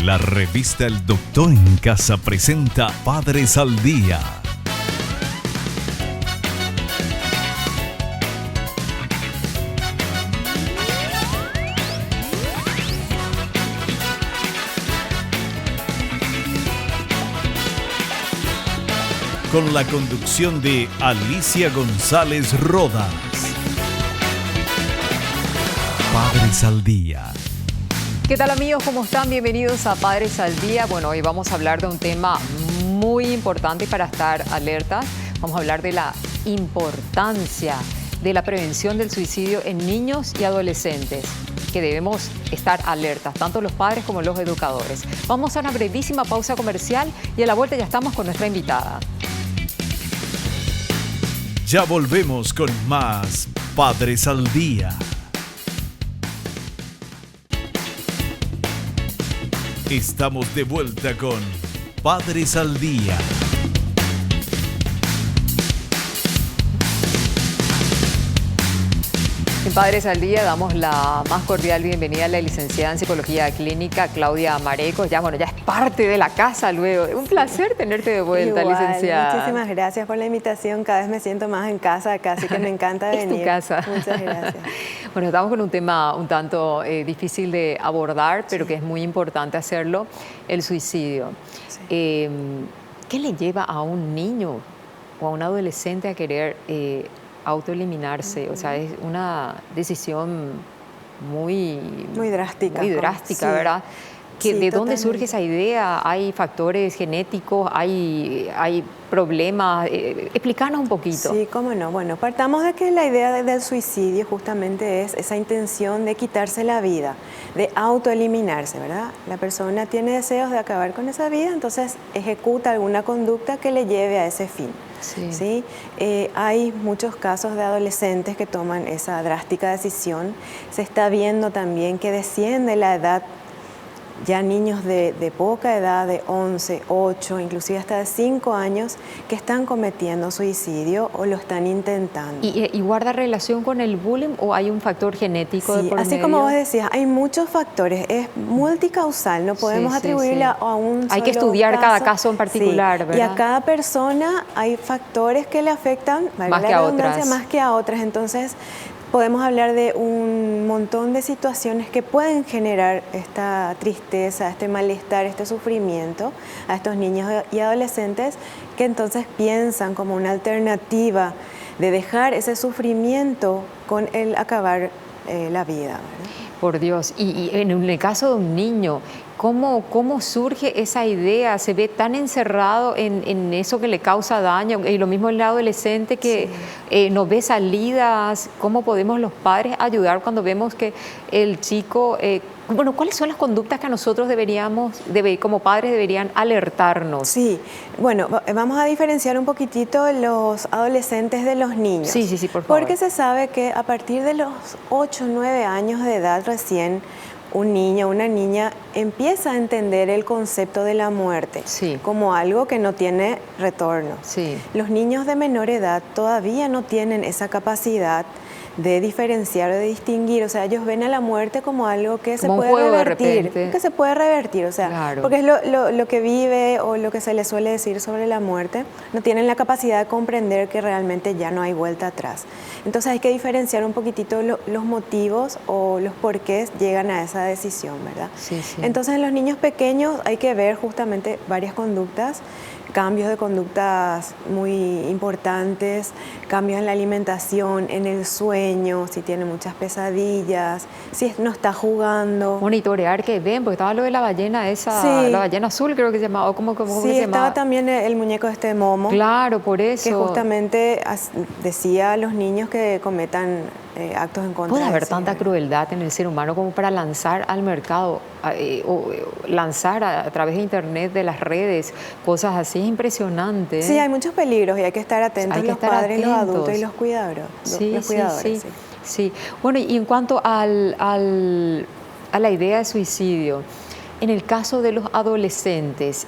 La revista El Doctor en Casa presenta Padres al Día. Con la conducción de Alicia González Rodas. Padres al Día. ¿Qué tal, amigos? ¿Cómo están? Bienvenidos a Padres al Día. Bueno, hoy vamos a hablar de un tema muy importante para estar alertas. Vamos a hablar de la importancia de la prevención del suicidio en niños y adolescentes, que debemos estar alertas, tanto los padres como los educadores. Vamos a una brevísima pausa comercial y a la vuelta ya estamos con nuestra invitada. Ya volvemos con más Padres al Día. Estamos de vuelta con Padres al Día. En Padres al Día damos la más cordial bienvenida a la licenciada en Psicología Clínica, Claudia Marecos. Ya es parte de la casa luego. Un placer tenerte de vuelta, Igual, licenciada. Muchísimas gracias por la invitación. Cada vez me siento más en casa acá, así que me encanta venir. Es tu casa. Muchas gracias. Bueno, estamos con un tema un tanto difícil de abordar, pero que es muy importante hacerlo, el suicidio. Sí. ¿Qué le lleva a un niño o a un adolescente a querer autoeliminarse? O sea, es una decisión muy drástica, sí. ¿verdad? Sí, ¿De dónde totalmente. surge esa idea? ¿Hay factores genéticos? ¿Hay problemas? Explícanos un poquito. Sí, cómo no. Bueno, partamos de que la idea del suicidio justamente es esa intención de quitarse la vida, de autoeliminarse, ¿verdad? La persona tiene deseos de acabar con esa vida, entonces ejecuta alguna conducta que le lleve a ese fin. Sí. ¿Sí? Hay muchos casos de adolescentes que toman esa drástica decisión. Se está viendo también que desciende la edad, ya niños de poca edad, de 11, 8, inclusive hasta de 5 años, que están cometiendo suicidio o lo están intentando. ¿Y guarda relación con el bullying o hay un factor genético de Sí, por así medio? como vos decías, hay muchos factores, es multicausal, no podemos atribuirle a un solo Hay que estudiar cada caso en particular, sí. ¿verdad? Y a cada persona hay factores que le afectan, Más que a otras. más que a otras. Entonces, podemos hablar de un montón de situaciones que pueden generar esta tristeza, este malestar, este sufrimiento a estos niños y adolescentes que entonces piensan como una alternativa de dejar ese sufrimiento con el acabar la vida, ¿verdad? Por Dios. Y en el caso de un niño, ¿cómo surge esa idea? ¿Se ve tan encerrado en eso que le causa daño? Y lo mismo en el adolescente que no ve salidas. ¿Cómo podemos los padres ayudar cuando vemos que el chico... ¿cuáles son las conductas que a nosotros como padres deberían alertarnos? Sí, bueno, vamos a diferenciar un poquitito los adolescentes de los niños. Sí, por favor. Porque se sabe que a partir de los 8 o 9 años de edad recién, un niño o una niña empieza a entender el concepto de la muerte como algo que no tiene retorno. Sí. Los niños de menor edad todavía no tienen esa capacidad de diferenciar o de distinguir, o sea, ellos ven a la muerte como algo que se puede revertir, o sea, claro. Porque es lo que vive o lo que se le suele decir sobre la muerte, no tienen la capacidad de comprender que realmente ya no hay vuelta atrás. Entonces hay que diferenciar un poquitito los motivos o los porqués llegan a esa decisión, ¿verdad? Sí. Entonces en los niños pequeños hay que ver justamente varias conductas, cambios de conductas muy importantes, cambios en la alimentación, en el sueño, si tiene muchas pesadillas, si no está jugando. Monitorear que ven, porque estaba lo de la ballena esa, la ballena azul creo que se llamaba, ¿cómo Sí, se llamaba? estaba también el muñeco este de Momo. Claro, por eso. Que justamente decía a los niños que cometan actos en contra. Puede de haber sí, tanta ¿verdad? crueldad en el ser humano como para lanzar al mercado o lanzar a través de internet, de las redes, cosas así, es impresionante. Sí, hay muchos peligros y hay que estar atentos los padres, los adultos y los cuidadores. Sí. Bueno, y en cuanto a la idea de suicidio, en el caso de los adolescentes,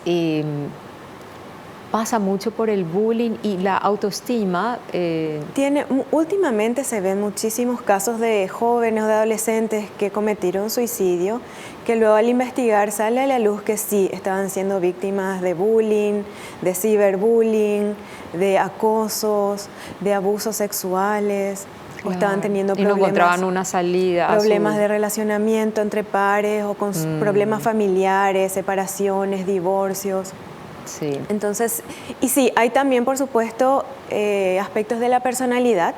pasa mucho por el bullying y la autoestima. Últimamente se ven muchísimos casos de jóvenes o de adolescentes que cometieron suicidio, que luego al investigar sale a la luz que sí, estaban siendo víctimas de bullying, de ciberbullying, de acosos, de abusos sexuales. Claro. O estaban teniendo problemas, y no encontraban una salida. Problemas de relacionamiento entre pares o con problemas familiares, separaciones, divorcios. Sí. Entonces, y sí, hay también, por supuesto, aspectos de la personalidad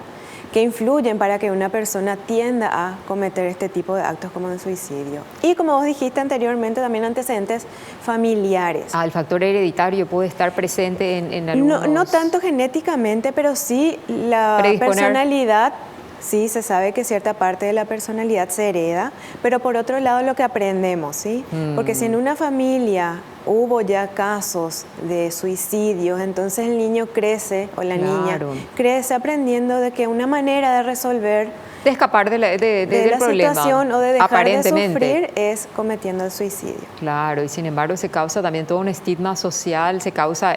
que influyen para que una persona tienda a cometer este tipo de actos como el suicidio. Y como vos dijiste anteriormente, también antecedentes familiares. El factor hereditario puede estar presente en algunos... No tanto genéticamente, pero sí la personalidad. Sí, se sabe que cierta parte de la personalidad se hereda, pero por otro lado lo que aprendemos, ¿sí? Porque si en una familia hubo ya casos de suicidios, entonces el niño crece, o la niña crece aprendiendo de que una manera de resolver, de escapar de la situación o de dejar de sufrir es cometiendo el suicidio. Claro, y sin embargo se causa también todo un estigma social, se causa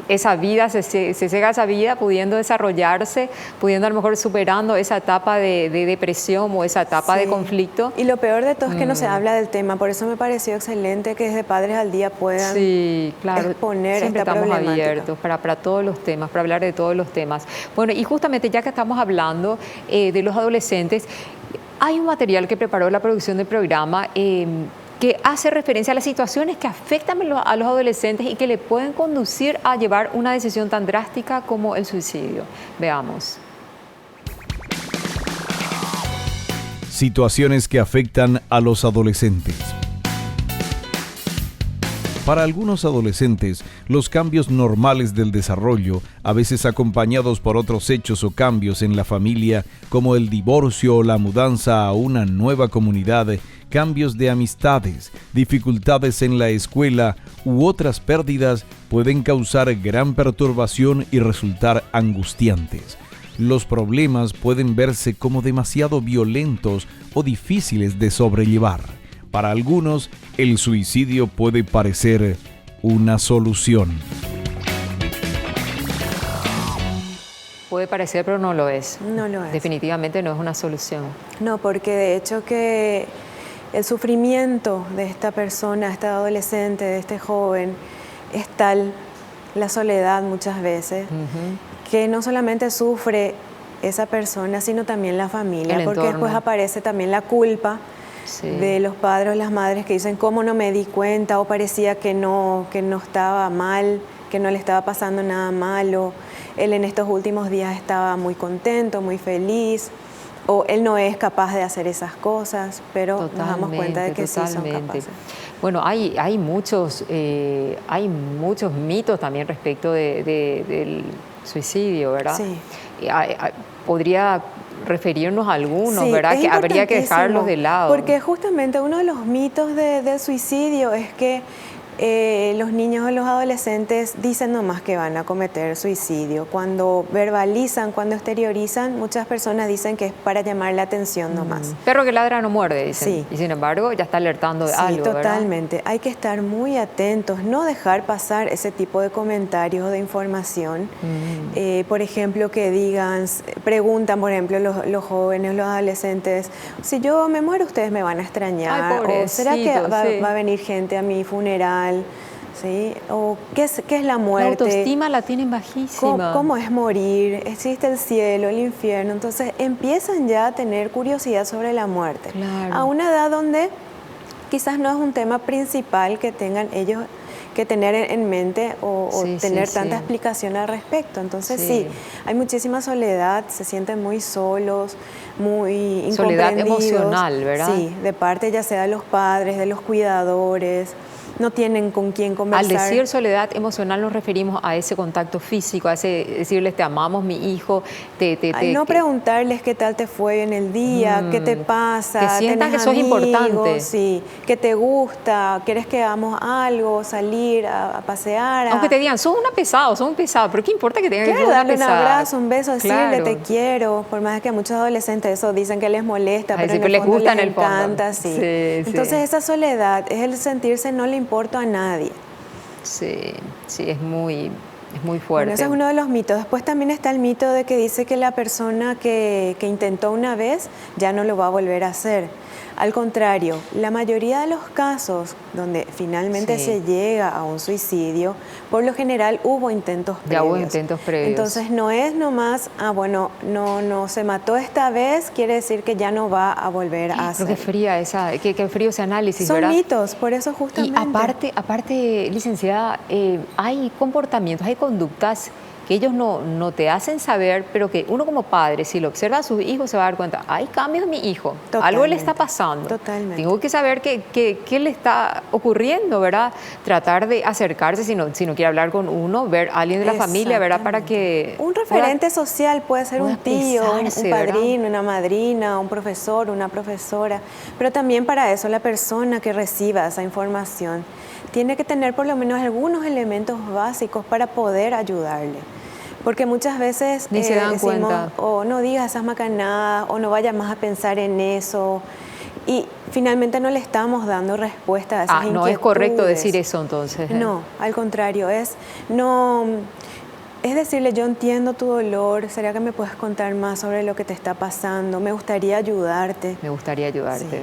esa vida, se llega a esa vida pudiendo desarrollarse, pudiendo a lo mejor superando esa etapa de depresión o esa etapa de conflicto. Y lo peor de todo es que no se habla del tema, por eso me pareció excelente que desde Padres al Día puedan exponer siempre esta estamos problemática. abiertos para todos los temas, para hablar de todos los temas. Bueno, y justamente ya que estamos hablando de los adolescentes, hay un material que preparó la producción del programa que hace referencia a las situaciones que afectan a los adolescentes y que le pueden conducir a llevar una decisión tan drástica como el suicidio. Veamos. Situaciones que afectan a los adolescentes. Para algunos adolescentes, los cambios normales del desarrollo, a veces acompañados por otros hechos o cambios en la familia, como el divorcio o la mudanza a una nueva comunidad, cambios de amistades, dificultades en la escuela u otras pérdidas, pueden causar gran perturbación y resultar angustiantes. Los problemas pueden verse como demasiado violentos o difíciles de sobrellevar. Para algunos, el suicidio puede parecer una solución. Puede parecer, pero no lo es. No lo es. Definitivamente no es una solución. No, porque de hecho que el sufrimiento de esta persona, de este adolescente, de este joven, es tal, la soledad muchas veces, que no solamente sufre esa persona, sino también la familia, porque después aparece también la culpa de los padres o las madres que dicen cómo no me di cuenta, o parecía que no estaba mal, que no le estaba pasando nada malo, él en estos últimos días estaba muy contento, muy feliz, o él no es capaz de hacer esas cosas, pero nos damos cuenta de que sí son capaces. Bueno, hay muchos mitos también respecto del suicidio, ¿verdad? Sí. Podría referirnos a algunos, ¿verdad? Que habría que dejarlos de lado. Porque justamente uno de los mitos del suicidio es que los niños o los adolescentes dicen nomás que van a cometer suicidio. Cuando verbalizan, cuando exteriorizan, muchas personas dicen que es para llamar la atención nomás. Perro que ladra no muerde, dicen. Sí. Y sin embargo ya está alertando de algo, ¿verdad? Totalmente. Hay que estar muy atentos, no dejar pasar ese tipo de comentarios o de información. Por ejemplo, que digan, preguntan, por ejemplo, los jóvenes, los adolescentes, si yo me muero, ustedes me van a extrañar. Ay, pobrecito, o ¿será que va a venir gente a mi funeral? ¿Sí? O ¿qué es la muerte? La autoestima la tienen bajísima. ¿Cómo es morir? ¿Existe el cielo, el infierno? Entonces empiezan ya a tener curiosidad sobre la muerte. Claro. A una edad donde quizás no es un tema principal que tengan ellos que tener en mente o tener tanta explicación al respecto. Entonces sí, hay muchísima soledad, se sienten muy solos, muy incomprendidos. Soledad emocional, ¿verdad? Sí, de parte ya sea de los padres, de los cuidadores. No tienen con quién conversar. Al decir soledad emocional nos referimos a ese contacto físico, a ese decirles te amamos, mi hijo, no preguntarles qué tal te fue en el día, qué te pasa, que sientan que sos importante. Sí, que te gusta, quieres que hagamos algo, salir a pasear. Aunque te digan, sos un pesado, pero ¿qué importa que tengan que ser darle un pesada? abrazo, un beso, decirle te quiero, por más que a muchos adolescentes eso dicen que les molesta, pero en el fondo les encanta, sí. Entonces esa soledad es el sentirse no le importa a nadie. Sí, sí, es muy fuerte. Bueno, ese es uno de los mitos. Después también está el mito de que dice que la persona que intentó una vez ya no lo va a volver a hacer. Al contrario, la mayoría de los casos donde finalmente se llega a un suicidio, por lo general hubo intentos previos. Ya hubo intentos previos. Entonces no es nomás, bueno, no se mató esta vez, quiere decir que ya no va a volver a hacer. Pero qué fría qué frío ese análisis, Son ¿verdad? mitos, por eso justamente. Y aparte, licenciada, hay comportamientos, hay conductas que ellos no te hacen saber, pero que uno como padre, si lo observa a sus hijos, se va a dar cuenta, hay cambios en mi hijo, algo le está pasando. Totalmente. Tengo que saber qué le está ocurriendo, ¿verdad? Tratar de acercarse, si no quiere hablar con uno, ver a alguien de la familia, ¿verdad? Para que... Un referente social puede ser un tío, un padrino, ¿verdad? una madrina, un profesor, una profesora, pero también para eso la persona que reciba esa información tiene que tener por lo menos algunos elementos básicos para poder ayudarle. Porque muchas veces ni se dan decimos, cuenta. O no digas esas macanadas, o no vayas más a pensar en eso. Y finalmente no le estamos dando respuesta a esas inquietudes. No es correcto decir eso entonces. No, al contrario, es decirle, yo entiendo tu dolor, ¿será que me puedes contar más sobre lo que te está pasando? Me gustaría ayudarte. Me gustaría ayudarte. Sí.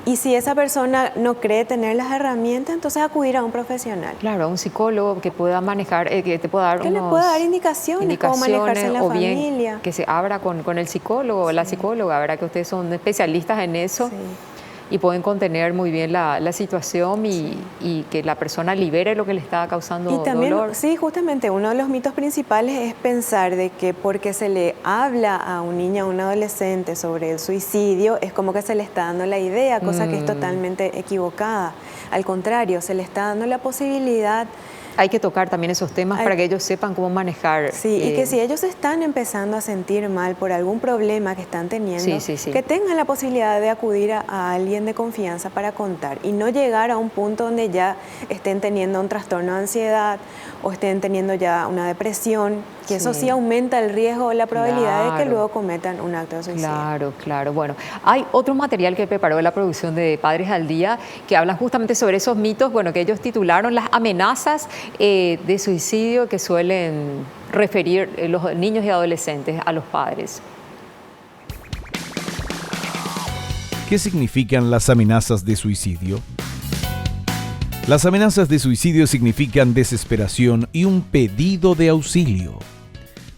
Y si esa persona no cree tener las herramientas, entonces acudir a un profesional. Claro, a un psicólogo que pueda manejar, que te pueda dar le pueda dar indicaciones cómo manejarse en la familia. Bien que se abra con el psicólogo o la psicóloga, ¿verdad? Que ustedes son especialistas en eso. Sí. Y pueden contener muy bien la situación y que la persona libere lo que le está causando dolor. Y también, sí, justamente uno de los mitos principales es pensar de que porque se le habla a un niño, a un adolescente sobre el suicidio, es como que se le está dando la idea, cosa que es totalmente equivocada. Al contrario, se le está dando la posibilidad. Hay que tocar también esos temas para que ellos sepan cómo manejar. Sí, y que si ellos están empezando a sentir mal por algún problema que están teniendo, que tengan la posibilidad de acudir a alguien de confianza para contar y no llegar a un punto donde ya estén teniendo un trastorno de ansiedad o estén teniendo ya una depresión, que eso sí aumenta el riesgo o la probabilidad de que luego cometan un acto de suicidio. Claro. Bueno, hay otro material que preparó la producción de Padres al Día que hablan justamente sobre esos mitos, bueno, que ellos titularon las amenazas de suicidio que suelen referir los niños y adolescentes a los padres. ¿Qué significan las amenazas de suicidio? Las amenazas de suicidio significan desesperación y un pedido de auxilio.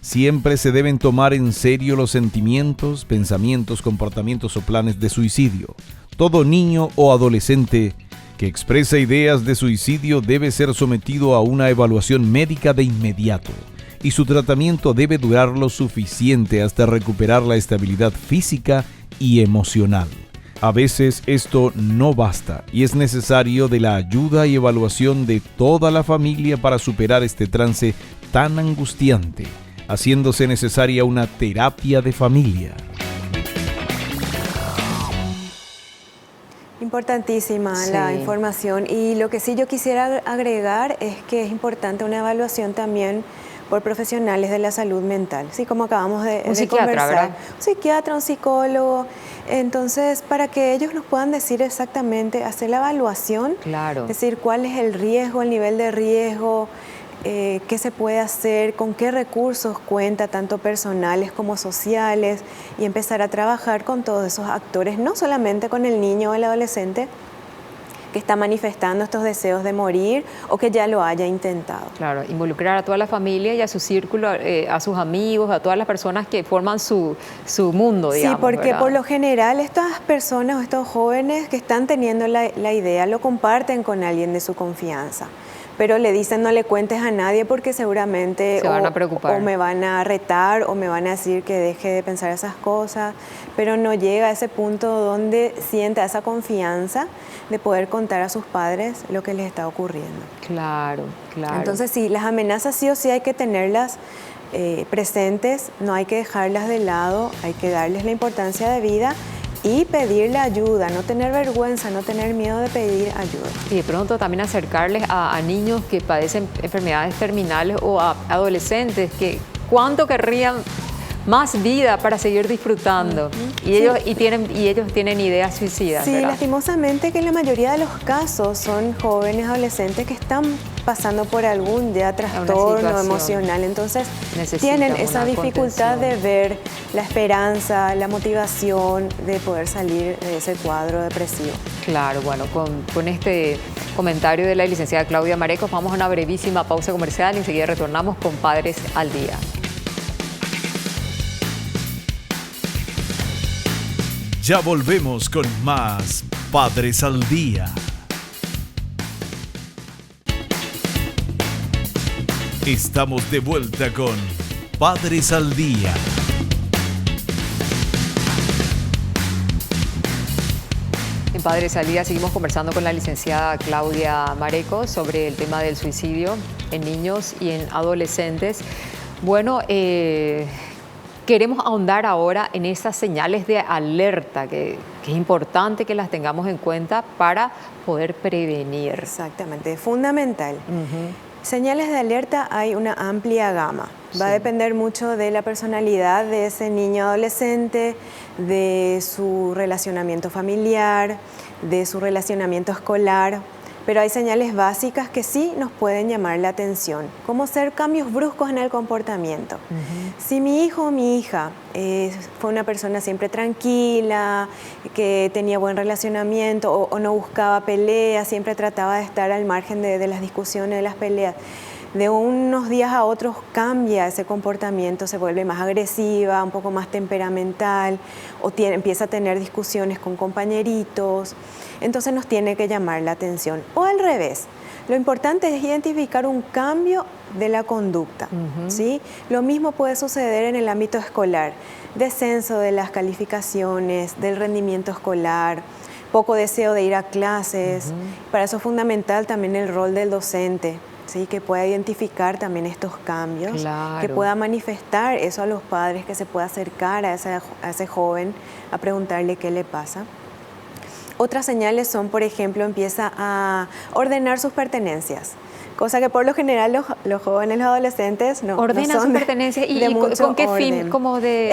Siempre se deben tomar en serio los sentimientos, pensamientos, comportamientos o planes de suicidio. Todo niño o adolescente que expresa ideas de suicidio debe ser sometido a una evaluación médica de inmediato y su tratamiento debe durar lo suficiente hasta recuperar la estabilidad física y emocional. A veces esto no basta y es necesario de la ayuda y evaluación de toda la familia para superar este trance tan angustiante, haciéndose necesaria una terapia de familia. Importantísima la información, y lo que sí yo quisiera agregar es que es importante una evaluación también por profesionales de la salud mental, sí, como acabamos de conversar. ¿Verdad? Un psiquiatra, un psicólogo, entonces para que ellos nos puedan decir exactamente, hacer la evaluación, decir cuál es el riesgo, el nivel de riesgo, qué se puede hacer, con qué recursos cuenta, tanto personales como sociales, y empezar a trabajar con todos esos actores, no solamente con el niño o el adolescente que está manifestando estos deseos de morir o que ya lo haya intentado. Claro, involucrar a toda la familia y a su círculo, a sus amigos, a todas las personas que forman su mundo, digamos. Sí, porque ¿verdad? por lo general estas personas o estos jóvenes que están teniendo la idea lo comparten con alguien de su confianza. Pero le dicen no le cuentes a nadie porque seguramente se van a preocupar. O me van a retar o me van a decir que deje de pensar esas cosas, pero no llega a ese punto donde sienta esa confianza de poder contar a sus padres lo que les está ocurriendo. Claro. Entonces sí, las amenazas sí o sí hay que tenerlas presentes, no hay que dejarlas de lado, hay que darles la importancia de vida y pedirle ayuda, no tener vergüenza, no tener miedo de pedir ayuda. Y de pronto también acercarles a niños que padecen enfermedades terminales o a adolescentes que cuánto querrían más vida para seguir disfrutando. Y ellos tienen ideas suicidas. Sí, ¿verdad? lastimosamente que en la mayoría de los casos son jóvenes adolescentes que están pasando por algún ya trastorno emocional, entonces tienen esa dificultad de ver la esperanza, la motivación de poder salir de ese cuadro depresivo. Claro, bueno, con este comentario de la licenciada Claudia Marecos vamos a una brevísima pausa comercial y enseguida retornamos con Padres al Día. Ya volvemos con más Padres al Día. Estamos de vuelta con Padres al Día. En Padres al Día seguimos conversando con la licenciada Claudia Marecos sobre el tema del suicidio en niños y en adolescentes. Bueno, queremos ahondar ahora en esas señales de alerta, que es importante que las tengamos en cuenta para poder prevenir. Exactamente, es fundamental. Señales de alerta hay una amplia gama. Va a depender mucho de la personalidad de ese niño adolescente, de su relacionamiento familiar, de su relacionamiento escolar. Pero hay señales básicas que sí nos pueden llamar la atención, como ser cambios bruscos en el comportamiento. Si mi hijo o mi hija fue una persona siempre tranquila, que tenía buen relacionamiento o no buscaba peleas, siempre trataba de estar al margen de las discusiones, de las peleas, de unos días a otros cambia ese comportamiento, se vuelve más agresiva, un poco más temperamental, o empieza a tener discusiones con compañeritos, entonces nos tiene que llamar la atención. O al revés, lo importante es identificar un cambio de la conducta, ¿sí? Lo mismo puede suceder en el ámbito escolar, descenso de las calificaciones, del rendimiento escolar, poco deseo de ir a clases. Para eso es fundamental también el rol del docente, ¿sí? Que pueda identificar también estos cambios, que pueda manifestar eso a los padres, que se pueda acercar a ese joven a preguntarle qué le pasa. Otras señales son, por ejemplo, empieza a ordenar sus pertenencias, cosa que por lo general los jóvenes, los adolescentes no ordenan sus pertenencias. ¿Y con qué fin? Es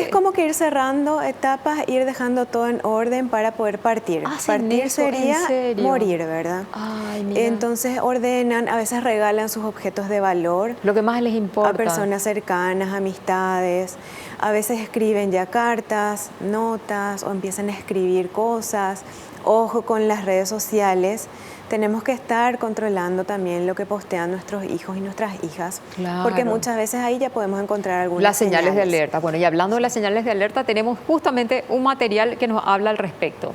como que ir cerrando etapas, ir dejando todo en orden para poder partir. Partir sería morir, ¿verdad? Ay, mira. Entonces ordenan, a veces regalan sus objetos de valor. Lo que más les importa. A personas cercanas, amistades. A veces escriben ya cartas, notas o empiezan a escribir cosas. Ojo con las redes sociales, tenemos que estar controlando también lo que postean nuestros hijos y nuestras hijas, porque muchas veces ahí ya podemos encontrar algunas las señales de alerta. Bueno, y hablando de las señales de alerta, tenemos justamente un material que nos habla al respecto.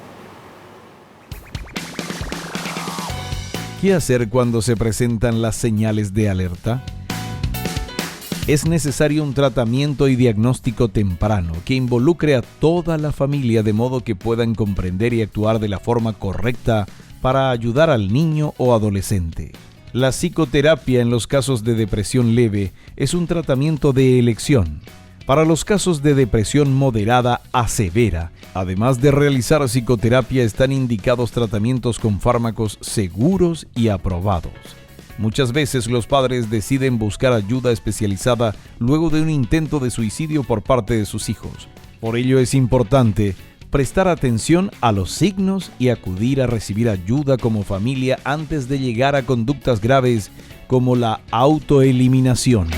¿Qué hacer cuando se presentan las señales de alerta? Es necesario un tratamiento y diagnóstico temprano que involucre a toda la familia de modo que puedan comprender y actuar de la forma correcta para ayudar al niño o adolescente. La psicoterapia en los casos de depresión leve es un tratamiento de elección. Para los casos de depresión moderada a severa, además de realizar psicoterapia, están indicados tratamientos con fármacos seguros y aprobados. Muchas veces los padres deciden buscar ayuda especializada luego de un intento de suicidio por parte de sus hijos. Por ello es importante prestar atención a los signos y acudir a recibir ayuda como familia antes de llegar a conductas graves como la autoeliminación.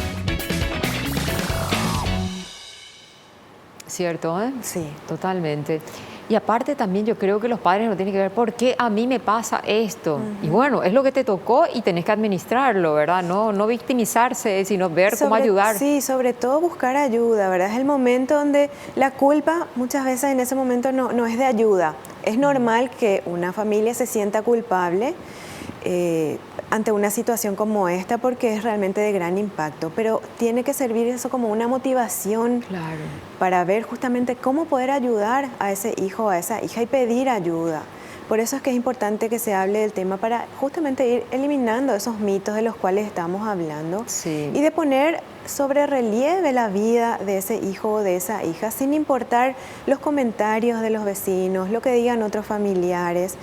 ¿Cierto? Sí. Totalmente. Y aparte también yo creo que los padres no tienen que ver por qué a mí me pasa esto. Y bueno, es lo que te tocó y tenés que administrarlo, ¿verdad? No victimizarse, sino ver cómo ayudar. Sí, sobre todo buscar ayuda, ¿verdad? Es el momento donde la culpa muchas veces en ese momento no es de ayuda. Es normal que una familia se sienta culpable ante una situación como esta porque es realmente de gran impacto, pero tiene que servir eso como una motivación para ver justamente cómo poder ayudar a ese hijo o a esa hija y pedir ayuda. Por eso es que es importante que se hable del tema para justamente ir eliminando esos mitos de los cuales estamos hablando y de poner sobre relieve la vida de ese hijo o de esa hija sin importar los comentarios de los vecinos, lo que digan otros familiares.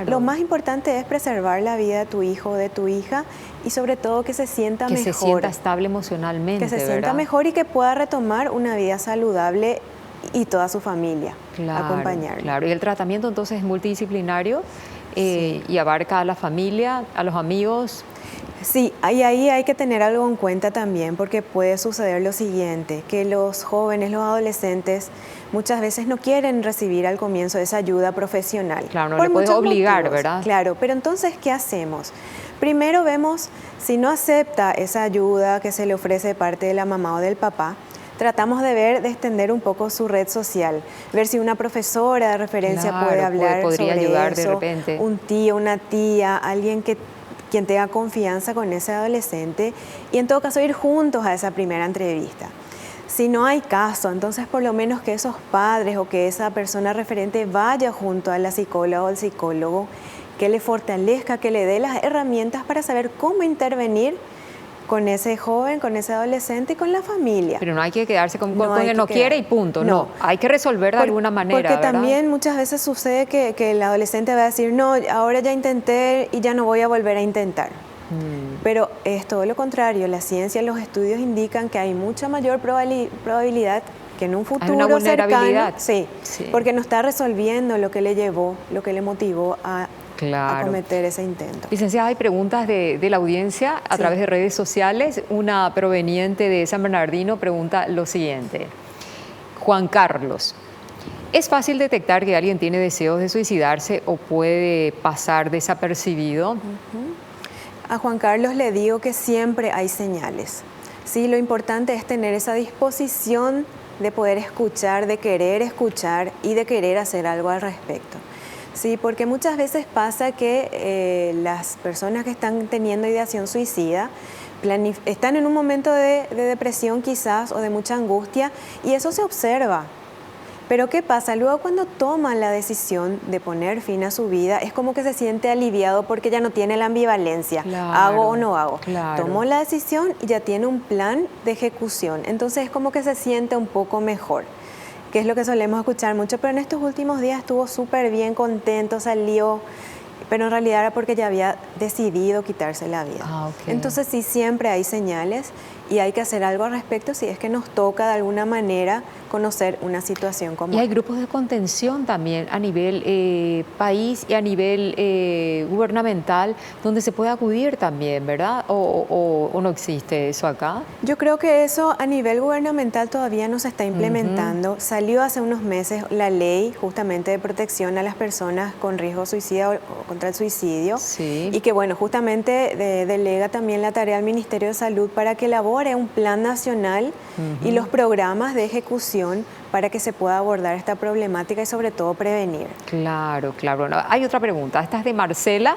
Lo más importante es preservar la vida de tu hijo o de tu hija y sobre todo que se sienta mejor. Que se sienta estable emocionalmente, que se sienta mejor y que pueda retomar una vida saludable y toda su familia acompañarlo. Claro, y el tratamiento entonces es multidisciplinario y abarca a la familia, a los amigos. Sí, y ahí hay que tener algo en cuenta también, porque puede suceder lo siguiente, que los jóvenes, los adolescentes, muchas veces no quieren recibir al comienzo esa ayuda profesional. Claro, no por le puedes muchos obligar, motivos. ¿verdad? Claro, pero entonces, ¿qué hacemos? Primero vemos, si no acepta esa ayuda que se le ofrece de parte de la mamá o del papá, tratamos de ver, de extender un poco su red social, ver si una profesora de referencia Claro, puede hablar podría sobre ayudar eso, de repente. un tío, una tía, alguien quien tenga confianza con ese adolescente y en todo caso ir juntos a esa primera entrevista. Si no hay caso, entonces por lo menos que esos padres o que esa persona referente vaya junto a la psicóloga o el psicólogo, que le fortalezca, que le dé las herramientas para saber cómo intervenir con ese joven, con ese adolescente y con la familia. Pero no hay que quedarse con No hay que que no quiere y quedar. punto. No, hay que resolver de alguna manera, Porque ¿verdad? también muchas veces sucede que el adolescente va a decir, no, ahora ya intenté y ya no voy a volver a intentar. Pero es todo lo contrario, la ciencia, los estudios indican que hay mucha mayor probabilidad que en un futuro una vulnerabilidad. cercano, sí, porque no está resolviendo lo que le llevó, lo que le motivó a cometer ese intento. Licenciada, hay preguntas de la audiencia a través de redes sociales. Una proveniente de San Bernardino pregunta lo siguiente. Juan Carlos, ¿es fácil detectar que alguien tiene deseos de suicidarse o puede pasar desapercibido? A Juan Carlos le digo que siempre hay señales. Sí, lo importante es tener esa disposición de poder escuchar, de querer escuchar y de querer hacer algo al respecto. Sí, porque muchas veces pasa que las personas que están teniendo ideación suicida están en un momento de depresión quizás o de mucha angustia y eso se observa. Pero ¿qué pasa? Luego cuando toman la decisión de poner fin a su vida, es como que se siente aliviado porque ya no tiene la ambivalencia, hago o no hago. Tomó la decisión y ya tiene un plan de ejecución, entonces es como que se siente un poco mejor, que es lo que solemos escuchar mucho, pero en estos últimos días estuvo súper bien, contento, salió, pero en realidad era porque ya había decidido quitarse la vida. Entonces sí, siempre hay señales y hay que hacer algo al respecto si es que nos toca de alguna manera conocer una situación como esta. Y hay grupos de contención también a nivel país y a nivel gubernamental donde se puede acudir también, ¿verdad? ¿O no existe eso acá? Yo creo que eso a nivel gubernamental todavía no se está implementando. Salió hace unos meses la ley justamente de protección a las personas con riesgo suicida o contra el suicidio y que bueno, justamente delega también la tarea al Ministerio de Salud para que elabore un plan nacional y los programas de ejecución para que se pueda abordar esta problemática y sobre todo prevenir. Claro, claro. No, hay otra pregunta. Esta es de Marcela,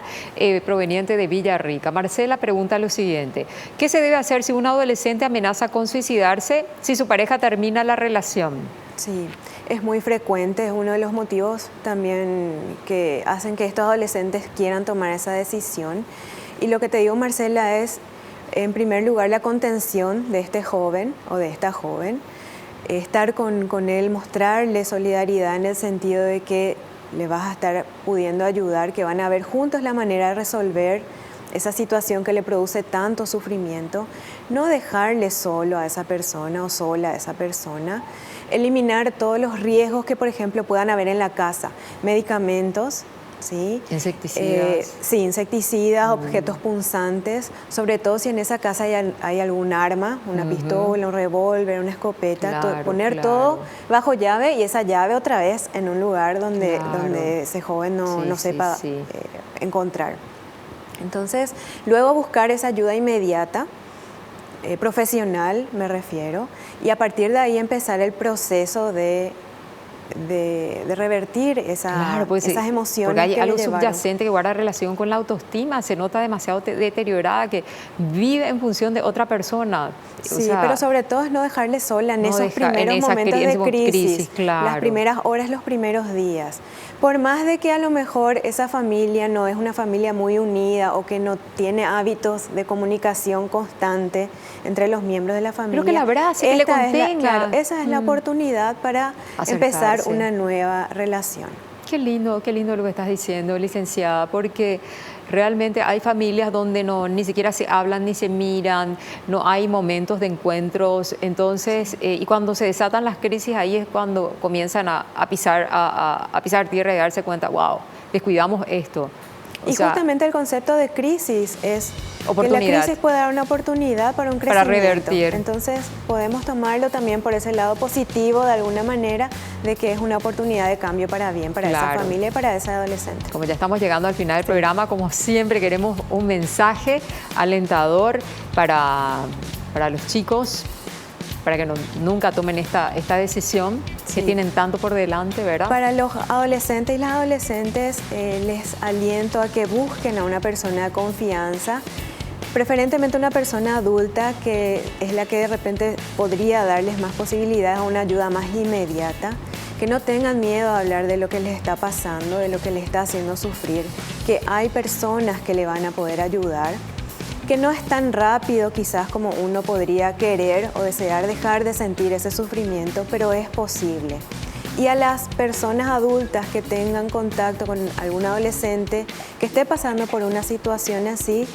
proveniente de Villarrica. Marcela pregunta lo siguiente. ¿Qué se debe hacer si un adolescente amenaza con suicidarse si su pareja termina la relación? Sí, es muy frecuente, es uno de los motivos también que hacen que estos adolescentes quieran tomar esa decisión. Y lo que te digo, Marcela, es en primer lugar la contención de este joven o de esta joven, estar con él, mostrarle solidaridad en el sentido de que le vas a estar pudiendo ayudar, que van a ver juntos la manera de resolver esa situación que le produce tanto sufrimiento, no dejarle solo a esa persona o sola a esa persona, eliminar todos los riesgos que por ejemplo puedan haber en la casa, medicamentos, ¿sí? Insecticidas. Sí, insecticidas, objetos punzantes, sobre todo si en esa casa hay algún arma, una pistola, un revólver, una escopeta, poner todo bajo llave y esa llave otra vez en un lugar donde ese joven no sepa encontrar. Entonces, luego buscar esa ayuda inmediata, profesional me refiero, y a partir de ahí empezar el proceso de revertir esas emociones. Porque hay que algo le llevaron. subyacente que guarda relación con la autoestima, se nota demasiado deteriorada, que vive en función de otra persona. Sí, pero sobre todo es no dejarle sola en esos primeros momentos de crisis, las primeras horas, los primeros días. Por más de que a lo mejor esa familia no es una familia muy unida o que no tiene hábitos de comunicación constante entre los miembros de la familia. Pero que la abrace, que le contenga. Esa es la oportunidad para empezar una nueva relación. Qué lindo lo que estás diciendo, licenciada, porque realmente hay familias donde ni siquiera se hablan ni se miran, no hay momentos de encuentros, entonces, y cuando se desatan las crisis, ahí es cuando comienzan a pisar tierra y darse cuenta, wow, descuidamos esto. Y justamente el concepto de crisis es oportunidad. Que la crisis puede dar una oportunidad para un crecimiento. Para revertir. Entonces podemos tomarlo también por ese lado positivo de alguna manera, de que es una oportunidad de cambio para bien, para esa familia y para ese adolescente. Como ya estamos llegando al final del programa, como siempre queremos un mensaje alentador para los chicos, para que nunca tomen esta decisión, que tienen tanto por delante, ¿verdad? Para los adolescentes y las adolescentes les aliento a que busquen a una persona de confianza, preferentemente una persona adulta, que es la que de repente podría darles más posibilidades a una ayuda más inmediata, que no tengan miedo a hablar de lo que les está pasando, de lo que les está haciendo sufrir, que hay personas que le van a poder ayudar, que no es tan rápido quizás como uno podría querer o desear dejar de sentir ese sufrimiento, pero es posible. Y a las personas adultas que tengan contacto con algún adolescente que esté pasando por una situación así,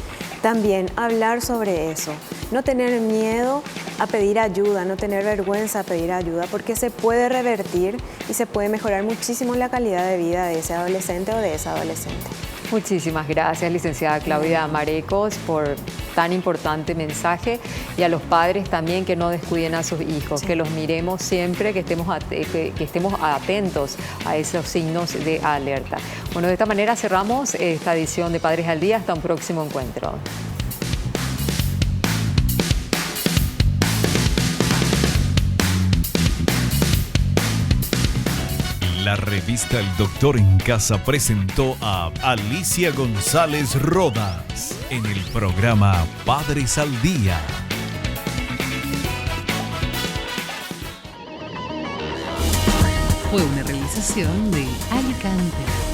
también hablar sobre eso. No tener miedo a pedir ayuda, no tener vergüenza a pedir ayuda, porque se puede revertir y se puede mejorar muchísimo la calidad de vida de ese adolescente o de esa adolescente. Muchísimas gracias, licenciada Claudia Marecos, por tan importante mensaje, y a los padres también que no descuiden a sus hijos, que los miremos siempre, que estemos atentos a esos signos de alerta. Bueno, de esta manera cerramos esta edición de Padres al Día. Hasta un próximo encuentro. La revista El Doctor en Casa presentó a Alicia González Rodas en el programa Padres al Día. Fue una realización de Alicante.